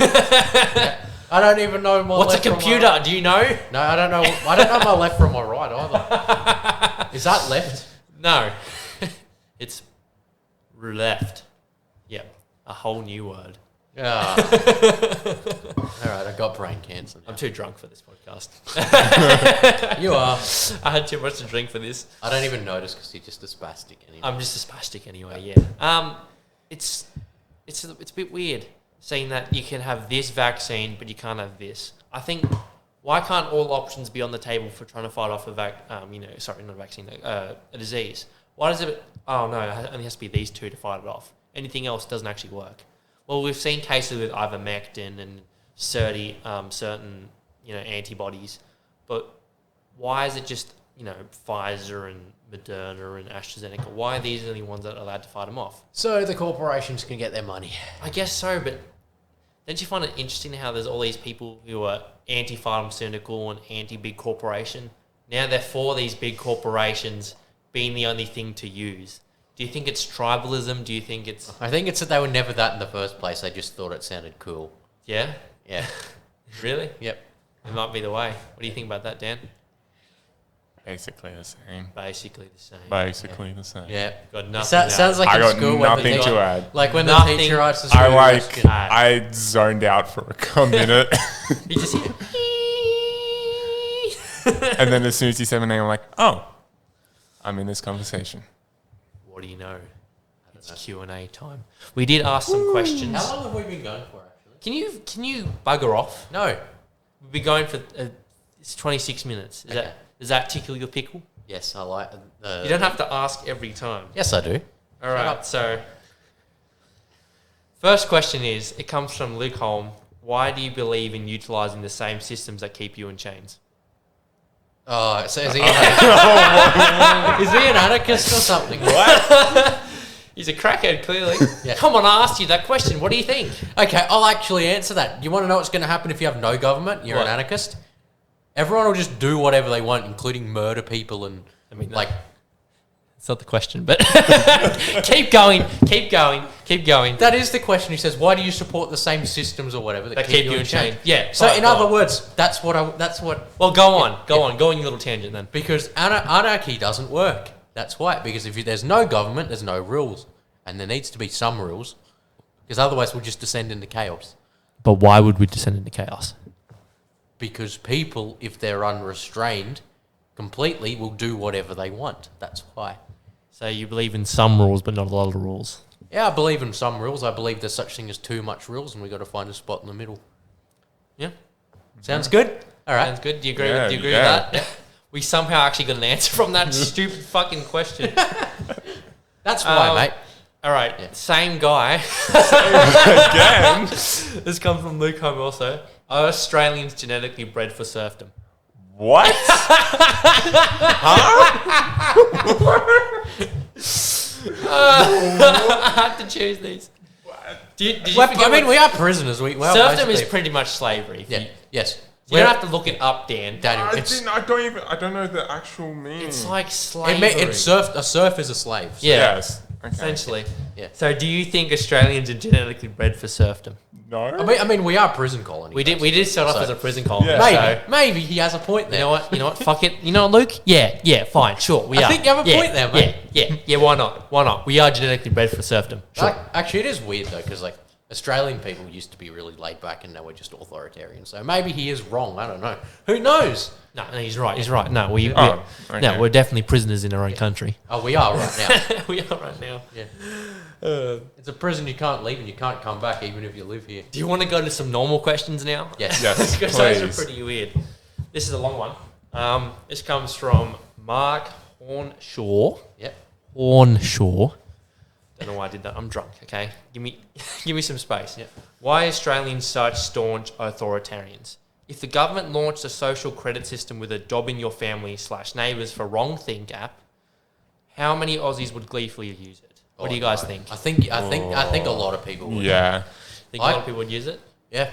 [SPEAKER 3] I don't even know my
[SPEAKER 1] What's a
[SPEAKER 3] left from my
[SPEAKER 1] computer?
[SPEAKER 3] right.
[SPEAKER 1] Do you know?
[SPEAKER 3] No, I don't know. I don't know my left from my right either. Is that left?
[SPEAKER 1] No. It's left. Yep. A whole new word.
[SPEAKER 3] Yeah. All right, I got brain cancer.
[SPEAKER 1] I'm too drunk for this podcast.
[SPEAKER 3] You are.
[SPEAKER 1] I had too much to drink for this.
[SPEAKER 3] I don't even notice because you're just a spastic anyway.
[SPEAKER 1] I'm just a spastic anyway, yeah. It's a bit weird saying that you can have this vaccine, but you can't have this. I think, why can't all options be on the table for trying to fight off a disease? Why does it, oh no, it only has to be these two to fight it off. Anything else doesn't actually work. Well, we've seen cases with ivermectin and certain antibodies, but why is it just, Pfizer and Moderna and AstraZeneca? Why are these the only ones that are allowed to fight them off?
[SPEAKER 3] So the corporations can get their money.
[SPEAKER 1] I guess so, but don't you find it interesting how there's all these people who are anti-pharmaceutical and anti-big corporation? Now they're for these big corporations being the only thing to use. Do you think it's tribalism? Do you think it's...
[SPEAKER 3] I think it's that they were never that in the first place. They just thought it sounded cool.
[SPEAKER 1] Yeah?
[SPEAKER 3] Yeah.
[SPEAKER 1] Really?
[SPEAKER 3] Yep.
[SPEAKER 1] It might be the way. What do you think about that, Dan?
[SPEAKER 2] Basically the same.
[SPEAKER 1] Basically the same.
[SPEAKER 2] Basically the same.
[SPEAKER 3] Yeah.
[SPEAKER 1] Got nothing.
[SPEAKER 3] Sounds like
[SPEAKER 2] I
[SPEAKER 3] in
[SPEAKER 2] got
[SPEAKER 3] school when the
[SPEAKER 2] nothing
[SPEAKER 3] teacher,
[SPEAKER 2] to add.
[SPEAKER 3] like when
[SPEAKER 1] Nothing.
[SPEAKER 3] the teacher writes the school
[SPEAKER 2] I
[SPEAKER 3] question.
[SPEAKER 2] I zoned out for a minute.
[SPEAKER 1] You just hear...
[SPEAKER 2] And then as soon as you said my name, I'm like, oh, I'm in this conversation.
[SPEAKER 1] What do you know? It's Q&A time. We did ask some questions.
[SPEAKER 3] How long have we been going for, actually?
[SPEAKER 1] Can you bugger off?
[SPEAKER 3] No.
[SPEAKER 1] We've been going for it's 26 minutes.
[SPEAKER 3] Okay.
[SPEAKER 1] Does that tickle your pickle?
[SPEAKER 3] Yes, I like.
[SPEAKER 1] You don't have to ask every time.
[SPEAKER 3] Yes, I do.
[SPEAKER 1] All right. So, first question is: it comes from Luke Holm. Why do you believe in utilising the same systems that keep you in chains?
[SPEAKER 3] Oh, so is he? Is he an anarchist or something?
[SPEAKER 2] What?
[SPEAKER 1] He's a crackhead, clearly.
[SPEAKER 3] Yeah.
[SPEAKER 1] Come on, I asked you that question. What do you think?
[SPEAKER 3] Okay, I'll actually answer that. You want to know what's going to happen if you have no government? You're
[SPEAKER 1] What?
[SPEAKER 3] an anarchist. Everyone will just do whatever they want, including murder people and like.
[SPEAKER 1] It's not the question, but keep going.
[SPEAKER 3] That is the question. He says, "Why do you support the same systems or whatever that keep you in chains?"
[SPEAKER 1] Yeah.
[SPEAKER 3] So,
[SPEAKER 1] fine,
[SPEAKER 3] in
[SPEAKER 1] go
[SPEAKER 3] other
[SPEAKER 1] on.
[SPEAKER 3] words, that's what.
[SPEAKER 1] Well, go on. Go on your little tangent then.
[SPEAKER 3] Because anarchy doesn't work. That's why. Because if there's no government, there's no rules, and there needs to be some rules, because otherwise we'll just descend into chaos.
[SPEAKER 1] But why would we descend into chaos?
[SPEAKER 3] Because people, if they're unrestrained completely, will do whatever they want. That's why.
[SPEAKER 1] So you believe in some rules, but not a lot of rules.
[SPEAKER 3] Yeah, I believe in some rules. I believe there's such thing as too much rules, and we got to find a spot in the middle.
[SPEAKER 1] Yeah.
[SPEAKER 3] Sounds good. All right.
[SPEAKER 1] Sounds good. Do you agree?
[SPEAKER 2] Yeah,
[SPEAKER 1] Do you agree
[SPEAKER 2] yeah.
[SPEAKER 1] with that? We somehow actually got an answer from that stupid fucking question.
[SPEAKER 3] That's why, mate.
[SPEAKER 1] All right.
[SPEAKER 3] Yeah.
[SPEAKER 1] Same guy.
[SPEAKER 2] Again?
[SPEAKER 1] This comes from Luke Home also. Are Australians genetically bred for serfdom?
[SPEAKER 2] What?
[SPEAKER 1] I had to choose these. Did you forget
[SPEAKER 3] I mean,
[SPEAKER 1] what-
[SPEAKER 3] we are prisoners. We are
[SPEAKER 1] serfdom is
[SPEAKER 3] basically-
[SPEAKER 1] pretty much slavery.
[SPEAKER 3] Yeah. Yes.
[SPEAKER 1] You don't have to look it up, Dan.
[SPEAKER 3] Daniel,
[SPEAKER 2] I don't know the actual meaning.
[SPEAKER 1] It's like slavery.
[SPEAKER 3] a serf is a slave. So
[SPEAKER 1] Yeah.
[SPEAKER 2] Yes. Okay.
[SPEAKER 1] Essentially.
[SPEAKER 3] Yeah.
[SPEAKER 1] So do you think Australians are genetically bred for serfdom?
[SPEAKER 2] No.
[SPEAKER 3] I mean, we are prison colony.
[SPEAKER 1] We did start off
[SPEAKER 3] So-
[SPEAKER 1] as a prison colony.
[SPEAKER 2] Yeah.
[SPEAKER 3] Maybe he has a point there.
[SPEAKER 1] You know what? Fuck it. You know what, Luke? Yeah, fine, sure. We
[SPEAKER 3] I
[SPEAKER 1] are.
[SPEAKER 3] think you have a point there, mate.
[SPEAKER 1] Yeah, why not? Why not? We are genetically bred for serfdom. Sure.
[SPEAKER 3] Actually, it is weird though, because like Australian people used to be really laid back, and now we're just authoritarian. So maybe he is wrong. I don't know. Who knows?
[SPEAKER 1] No, he's right. He's right. No, we're definitely prisoners in our own country.
[SPEAKER 3] Oh, we are right now.
[SPEAKER 1] We are right now.
[SPEAKER 3] Yeah. It's a prison you can't leave, and you can't come back even if you live here.
[SPEAKER 1] Do you want to go to some normal questions now?
[SPEAKER 3] Yes.
[SPEAKER 2] Yes,
[SPEAKER 1] Because those
[SPEAKER 2] please.
[SPEAKER 1] are pretty weird. This is a long one. This comes from Mark Hornshaw.
[SPEAKER 3] Yep.
[SPEAKER 1] Hornshaw. Don't know why I did that. I'm drunk. Okay, give me some space.
[SPEAKER 3] Yep.
[SPEAKER 1] Why are Australians such staunch authoritarians? If the government launched a social credit system with a job in your family / neighbours for wrong think app, how many Aussies would gleefully use it? What do you guys think?
[SPEAKER 3] I think a lot of people would.
[SPEAKER 2] Yeah.
[SPEAKER 1] Think a lot of people would use it?
[SPEAKER 3] Yeah.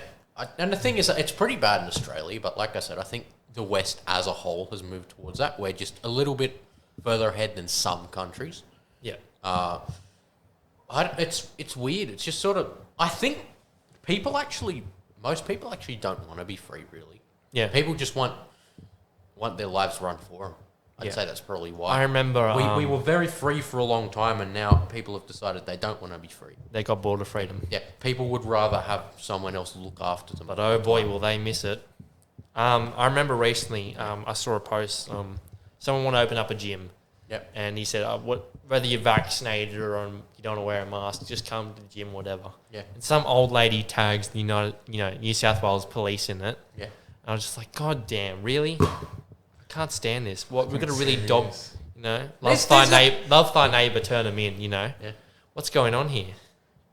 [SPEAKER 3] And the thing is, it's pretty bad in Australia, but like I said, I think the West as a whole has moved towards that. We're just a little bit further ahead than some countries.
[SPEAKER 1] Yeah.
[SPEAKER 3] It's weird. It's just sort of. I think most people actually don't want to be free, really.
[SPEAKER 1] Yeah.
[SPEAKER 3] People just want their lives run for them. I'd
[SPEAKER 1] Yeah.
[SPEAKER 3] say that's probably why.
[SPEAKER 1] I remember
[SPEAKER 3] we were very free for a long time, and now people have decided they don't want to be free.
[SPEAKER 1] they got bored of freedom.
[SPEAKER 3] Yeah, people would rather have someone else look after them.
[SPEAKER 1] But oh boy, will they miss it. I remember recently I saw a post. Someone wanted to open up a gym.
[SPEAKER 3] Yep.
[SPEAKER 1] And he said, whether you're vaccinated or you don't want to wear a mask, just come to the gym, whatever.
[SPEAKER 3] Yeah.
[SPEAKER 1] And some old lady tags the New South Wales police in it.
[SPEAKER 3] Yeah.
[SPEAKER 1] And I was just like, God damn, really? I can't stand this. What we're gonna really dog, love thy neighbour, turn them in.
[SPEAKER 3] Yeah.
[SPEAKER 1] What's going on here?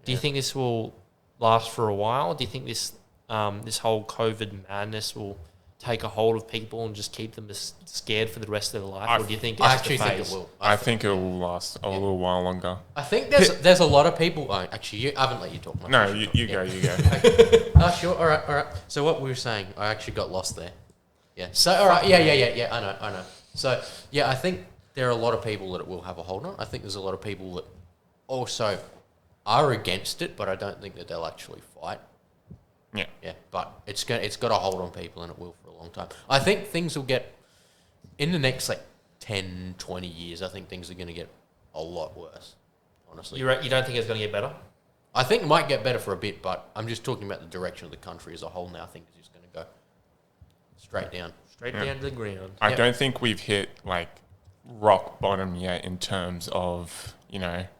[SPEAKER 1] Do you think this will last for a while? Do you think this whole COVID madness will take a hold of people and just keep them scared for the rest of their life? Or do you think
[SPEAKER 3] I
[SPEAKER 1] it's
[SPEAKER 3] actually
[SPEAKER 1] just a
[SPEAKER 3] think it
[SPEAKER 1] phase?
[SPEAKER 3] will.
[SPEAKER 2] I think it will last a little while longer.
[SPEAKER 3] I think there's a lot of people. Oh, actually, I haven't let you talk much.
[SPEAKER 2] No, you go.
[SPEAKER 3] Sure. All right. So what we were saying, I actually got lost there. Yeah. So all right. Yeah. I know. So yeah, I think there are a lot of people that it will have a hold on. I think there's a lot of people that also are against it, but I don't think that they'll actually fight.
[SPEAKER 2] Yeah.
[SPEAKER 3] Yeah. But it's got a hold on people, and it will for a long time. I think things will get in the next 10, 20 years. I think things are going to get a lot worse. Honestly.
[SPEAKER 1] You don't think it's going to get better?
[SPEAKER 3] I think it might get better for a bit, but I'm just talking about the direction of the country as a whole now. I think it's just going to go straight down.
[SPEAKER 1] Straight down to the ground.
[SPEAKER 2] I
[SPEAKER 3] Yep.
[SPEAKER 2] don't think we've hit rock bottom yet in terms of
[SPEAKER 3] Yep.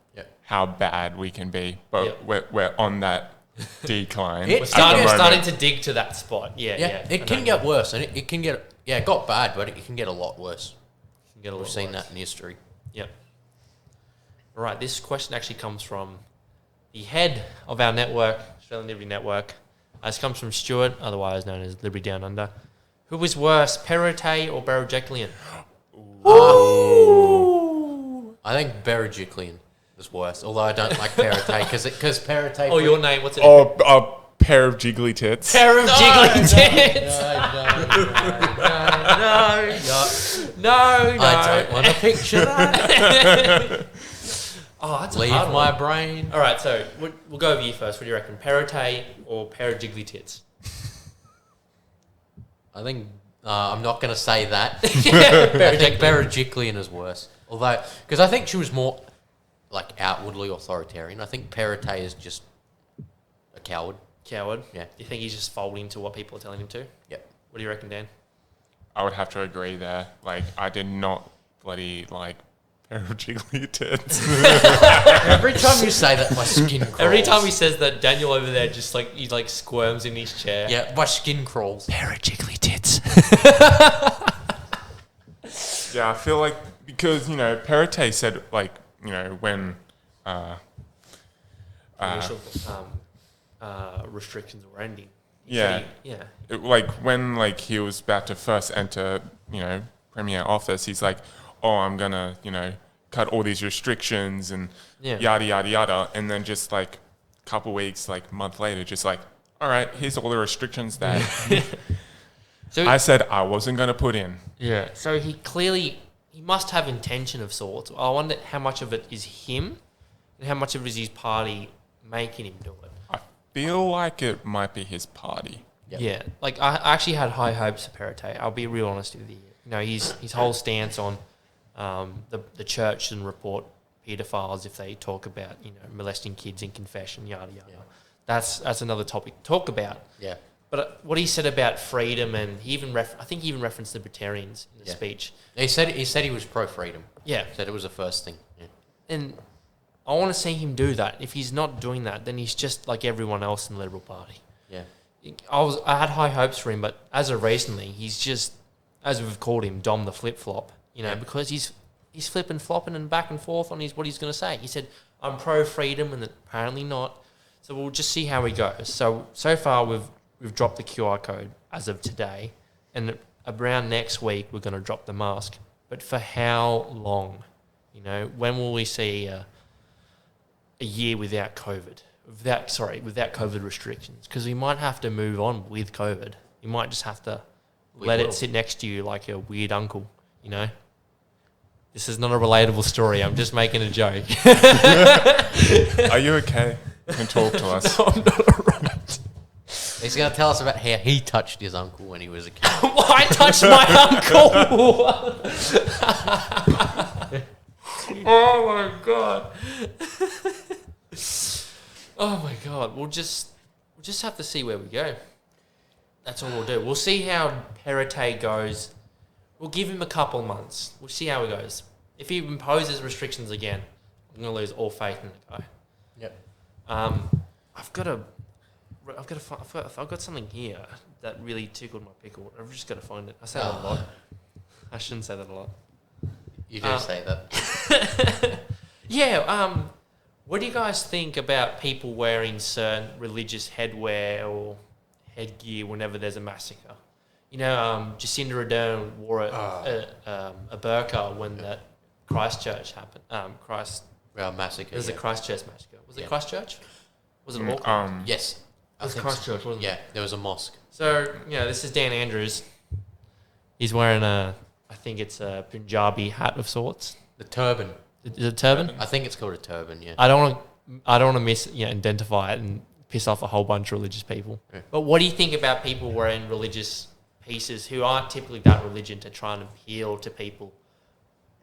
[SPEAKER 2] how bad we can be, but we're on that decline.
[SPEAKER 3] We're
[SPEAKER 1] We're
[SPEAKER 2] at the
[SPEAKER 1] starting
[SPEAKER 2] moment.
[SPEAKER 1] to dig to that spot. Yeah.
[SPEAKER 3] It can get worse, and it can get it got bad, but it can get a lot worse.
[SPEAKER 1] Get a
[SPEAKER 3] We've
[SPEAKER 1] lot
[SPEAKER 3] seen
[SPEAKER 1] worse.
[SPEAKER 3] that in history.
[SPEAKER 1] Yep. All right, this question actually comes from the head of our network, Australian Liberty Network. This comes from Stuart, otherwise known as Liberty Down Under. Who was worse, Perrottet or Berejiklian?
[SPEAKER 3] I think Berejiklian was worse, although I don't like Perrottet because Perrottet...
[SPEAKER 1] Oh, your name, what's it?
[SPEAKER 2] Or a pair of jiggly tits.
[SPEAKER 1] Pair of jiggly tits! No.
[SPEAKER 3] I don't want to picture that.
[SPEAKER 1] Oh, that's
[SPEAKER 3] Leave
[SPEAKER 1] a hard
[SPEAKER 3] my
[SPEAKER 1] one.
[SPEAKER 3] brain.
[SPEAKER 1] All right, so we'll go over you first. What do you reckon? Perrottet or pair of jiggly tits?
[SPEAKER 3] I think I'm not going to say that. I
[SPEAKER 1] Berejiklian.
[SPEAKER 3] think Berejiklian is worse. Although, because I think she was more like outwardly authoritarian. I think Perrottet is just a coward.
[SPEAKER 1] Coward.
[SPEAKER 3] Yeah.
[SPEAKER 1] Do you think he's just folding to what people are telling him to?
[SPEAKER 3] Yep.
[SPEAKER 1] What do you reckon, Dan?
[SPEAKER 2] I would have to agree there. Like, I did not bloody like pair of jiggly tits.
[SPEAKER 3] Every time you say that, my skin crawls.
[SPEAKER 1] Every time he says that, Daniel over there just like he like squirms in his chair.
[SPEAKER 3] Yeah, my skin crawls.
[SPEAKER 1] Pair of jiggly tits.
[SPEAKER 2] Yeah, I feel like because Perrottet said like when
[SPEAKER 1] Initial restrictions were ending. He
[SPEAKER 2] Yeah.
[SPEAKER 1] said yeah.
[SPEAKER 2] like when like he was about to first enter premier office, he's like, oh, I'm gonna cut all these restrictions and
[SPEAKER 1] Yeah.
[SPEAKER 2] yada yada yada, and then just like a couple weeks, like month later, just like, all right, here's all the restrictions that
[SPEAKER 1] So
[SPEAKER 2] I said I wasn't gonna put in.
[SPEAKER 1] yeah. So he must have intention of sorts. I wonder how much of it is him, and how much of it is his party making him do it.
[SPEAKER 2] I feel like it might be his party.
[SPEAKER 3] Yep.
[SPEAKER 1] Yeah, like I actually had high hopes for Perrottet. I'll be real honest with you. His whole stance on the church shouldn't report paedophiles if they talk about molesting kids in confession, yada yada.
[SPEAKER 3] Yeah.
[SPEAKER 1] That's another topic to talk about.
[SPEAKER 3] Yeah.
[SPEAKER 1] But what he said about freedom, and he even I think he even referenced the libertarians in the
[SPEAKER 3] Yeah.
[SPEAKER 1] speech.
[SPEAKER 3] He said he was pro freedom.
[SPEAKER 1] Yeah,
[SPEAKER 3] Said it was the first thing. Yeah.
[SPEAKER 1] and I want to see him do that. If he's not doing that, then he's just like everyone else in the Liberal Party.
[SPEAKER 3] Yeah.
[SPEAKER 1] I had high hopes for him, but as of recently, he's just, as we've called him, Dom the flip flop.
[SPEAKER 3] Yeah.
[SPEAKER 1] Because he's flipping, flopping, and back and forth on what he's going to say. He said, "I'm pro freedom," and apparently not. So we'll just see how he goes. So far we've dropped the QR code as of today, and around next week we're going to drop the mask. But for how long? When will we see a year without COVID? Without COVID restrictions, because we might have to move on with COVID. You might just have to let
[SPEAKER 3] will.
[SPEAKER 1] it sit next to you like a weird uncle. This is not a relatable story. I'm just making a joke.
[SPEAKER 2] Are you okay? You can talk to us.
[SPEAKER 1] I'm not alright.
[SPEAKER 3] He's going to tell us about how he touched his uncle when he was a kid.
[SPEAKER 1] I touched my uncle. Oh my god. Oh my god. We'll just have to see where we go. That's all we'll do. We'll see how Perrottet goes. We'll give him a couple months. We'll see how he goes. If he imposes restrictions again, I'm going to lose all faith in the guy.
[SPEAKER 3] Yep.
[SPEAKER 1] I've got something here that really tickled my pickle. I've just got to find it. I say that a lot. I shouldn't say that a lot.
[SPEAKER 3] You do say that.
[SPEAKER 1] Yeah. What do you guys think about people wearing certain religious headwear or headgear whenever there's a massacre? Jacinda Ardern wore a burqa when that Christchurch happened.
[SPEAKER 3] Massacre.
[SPEAKER 1] It was a Christchurch massacre. Was it Christchurch? Was it Auckland?
[SPEAKER 3] Yes.
[SPEAKER 1] It was Christchurch, wasn't it?
[SPEAKER 3] Yeah, there was a mosque.
[SPEAKER 1] So, this is Dan Andrews. He's wearing I think it's a Punjabi hat of sorts.
[SPEAKER 3] The turban.
[SPEAKER 1] Is it a turban?
[SPEAKER 3] I think it's called a turban, yeah.
[SPEAKER 1] I don't want to identify it and piss off a whole bunch of religious people.
[SPEAKER 3] Yeah.
[SPEAKER 1] But what do you think about people wearing religious pieces who aren't typically that religion to try and appeal to people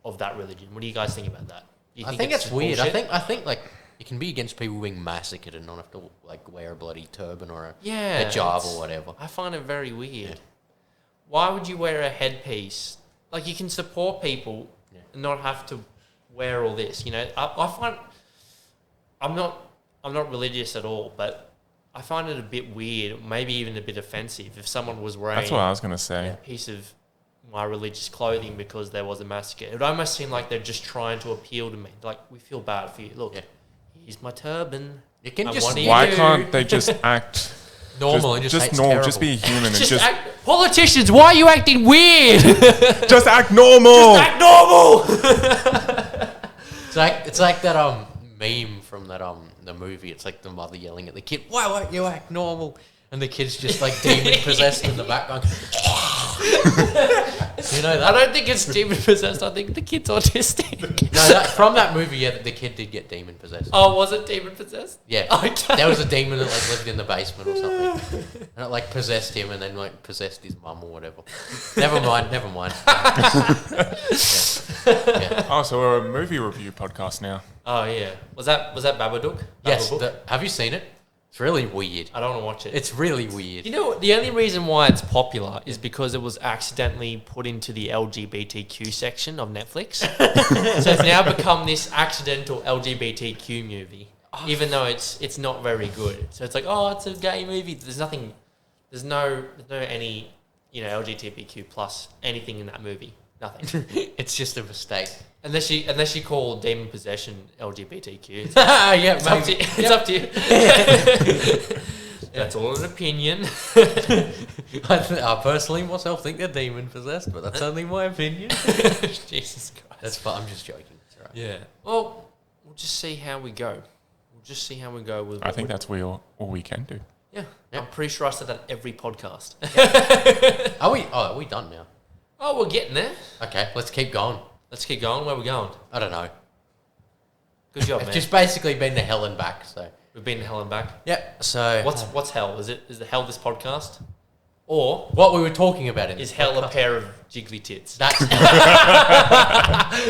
[SPEAKER 1] of that religion? What do you guys think about that? Do you
[SPEAKER 3] I think
[SPEAKER 1] it's
[SPEAKER 3] it's weird.
[SPEAKER 1] bullshit?
[SPEAKER 3] I think like you can be against people being massacred and not have to like wear a bloody turban or a hijab
[SPEAKER 1] it's-
[SPEAKER 3] or whatever.
[SPEAKER 1] I find it very weird.
[SPEAKER 3] Yeah.
[SPEAKER 1] Why would you wear a headpiece? Like, you can support people and not have to wear all this. I find I'm not religious at all, but I find it a bit weird, maybe even a bit offensive, if someone was wearing
[SPEAKER 2] That's what I was gonna say.
[SPEAKER 1] a piece of my religious clothing because there was a massacre. It almost seemed like they're just trying to appeal to me. Like, we feel bad for you. Look, here's my turban.
[SPEAKER 3] You can
[SPEAKER 1] And
[SPEAKER 3] just
[SPEAKER 1] what do you
[SPEAKER 2] Why
[SPEAKER 1] do?
[SPEAKER 2] can't they just act
[SPEAKER 3] normal and just say it's
[SPEAKER 2] normal?
[SPEAKER 3] terrible.
[SPEAKER 2] Just be human and just
[SPEAKER 1] Politicians, why are you acting weird?
[SPEAKER 2] just act normal.
[SPEAKER 1] Act normal.
[SPEAKER 3] It's like that meme from that the movie. It's like the mother yelling at the kid, "Why won't you act normal?" And the kid's just like demon possessed in the background. You know that?
[SPEAKER 1] I don't think it's demon possessed. I think the kid's autistic.
[SPEAKER 3] No, from that movie, yeah, the kid did get demon possessed.
[SPEAKER 1] Oh, was it demon possessed?
[SPEAKER 3] Yeah,
[SPEAKER 1] Okay.
[SPEAKER 3] there was a demon that like lived in the basement or something, and it like possessed him, and then like possessed his mum or whatever. Never mind. Yeah.
[SPEAKER 2] Oh, so we're a movie review podcast now.
[SPEAKER 1] Oh yeah. Was that Babadook?
[SPEAKER 3] Yes.
[SPEAKER 1] Bababook?
[SPEAKER 3] Have you seen it? It's really weird.
[SPEAKER 1] I don't want to watch it.
[SPEAKER 3] It's really weird.
[SPEAKER 1] You know, the only reason why it's popular is because it was accidentally put into the LGBTQ section of Netflix. So it's now become this accidental LGBTQ movie, even though it's not very good. So it's like, oh, it's a gay movie. There's no any, LGBTQ plus anything in that movie. Nothing.
[SPEAKER 3] It's just a mistake.
[SPEAKER 1] Unless you call demon possession LGBTQ.
[SPEAKER 3] Yeah,
[SPEAKER 1] It's up to you. It's up to you. That's all an opinion.
[SPEAKER 3] I personally myself think they're demon possessed, but that's only my opinion.
[SPEAKER 1] Jesus Christ.
[SPEAKER 3] That's fine. I'm just joking. It's all right.
[SPEAKER 1] Yeah. Well, we'll just see how we go. With.
[SPEAKER 2] I think that's all we can do.
[SPEAKER 1] Yeah.
[SPEAKER 3] Yep.
[SPEAKER 1] I'm pretty sure I said that every podcast.
[SPEAKER 3] Are we done now?
[SPEAKER 1] Oh, we're getting there.
[SPEAKER 3] Okay, let's keep going.
[SPEAKER 1] Let's keep going. Where are we going?
[SPEAKER 3] I don't know.
[SPEAKER 1] Good job,
[SPEAKER 3] It's
[SPEAKER 1] man.
[SPEAKER 3] just basically been to hell and back. So
[SPEAKER 1] We've been to hell and back.
[SPEAKER 3] yeah. So
[SPEAKER 1] What's hell? Is the hell this podcast, or
[SPEAKER 3] what we were talking about in
[SPEAKER 1] is
[SPEAKER 3] this
[SPEAKER 1] hell a
[SPEAKER 3] podcast.
[SPEAKER 1] pair of jiggly tits?
[SPEAKER 3] That's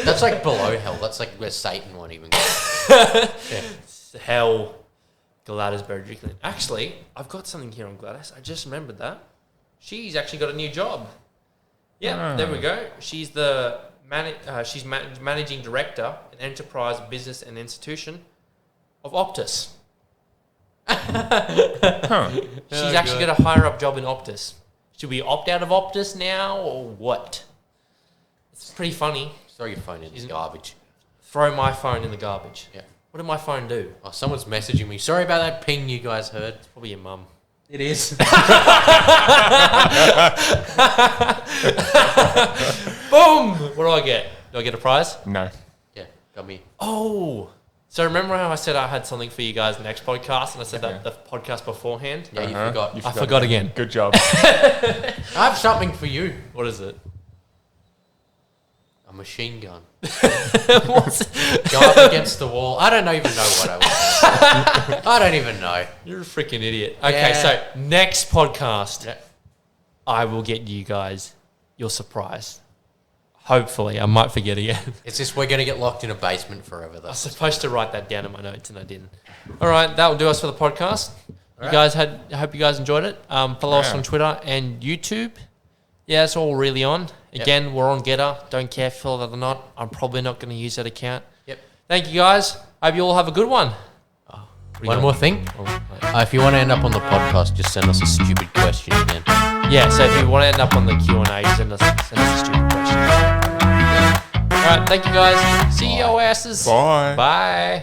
[SPEAKER 3] that's like below hell. That's like where Satan won't even go.
[SPEAKER 1] It's hell. Gladys Berejiklian. Actually, I've got something here on Gladys. I just remembered that. She's actually got a new job. Yeah, there we go. She's the managing director and enterprise business and institution of Optus. She's actually got a higher up job in Optus. Should we opt out of Optus now or what? It's pretty funny.
[SPEAKER 3] Throw your phone in the garbage.
[SPEAKER 1] Throw my phone in the garbage.
[SPEAKER 3] Yeah.
[SPEAKER 1] What did my phone do?
[SPEAKER 3] Oh, someone's messaging me. Sorry about that ping you guys heard.
[SPEAKER 1] It's probably your mum.
[SPEAKER 3] It is.
[SPEAKER 1] Boom! What do I get? Do I get a prize?
[SPEAKER 2] No.
[SPEAKER 3] Yeah, got me.
[SPEAKER 1] Oh! So remember how I said I had something for you guys next podcast, and I said that the podcast beforehand?
[SPEAKER 3] Yeah, you forgot.
[SPEAKER 1] I forgot again.
[SPEAKER 2] Good job.
[SPEAKER 3] I have something for you.
[SPEAKER 1] What is it?
[SPEAKER 3] A machine gun.
[SPEAKER 1] What's
[SPEAKER 3] Go up against the wall. I don't even know what I was. I don't even know.
[SPEAKER 1] You're a freaking idiot. Okay,
[SPEAKER 3] Yeah.
[SPEAKER 1] so next podcast,
[SPEAKER 3] Yeah.
[SPEAKER 1] I will get you guys your surprise. Hopefully, I might forget again.
[SPEAKER 3] It's just we're going to get locked in a basement forever,
[SPEAKER 1] I
[SPEAKER 3] though.
[SPEAKER 1] was supposed to write that down in my notes and I didn't. All right, that will do us for the podcast. I hope you guys enjoyed it. Follow us on Twitter and YouTube. Yeah, it's all really on. Again, we're on Getter. Don't care if you follow that or not. I'm probably not going to use that account.
[SPEAKER 3] Yep.
[SPEAKER 1] Thank you guys. Hope you all have a good one.
[SPEAKER 3] One more thing.
[SPEAKER 1] Oh,
[SPEAKER 3] If you want to end up on the podcast, just send us a stupid question again.
[SPEAKER 1] yeah, so if you want to end up on the Q&A, send us a stupid question. All right, thank you guys. See your asses.
[SPEAKER 2] Bye.
[SPEAKER 1] Bye.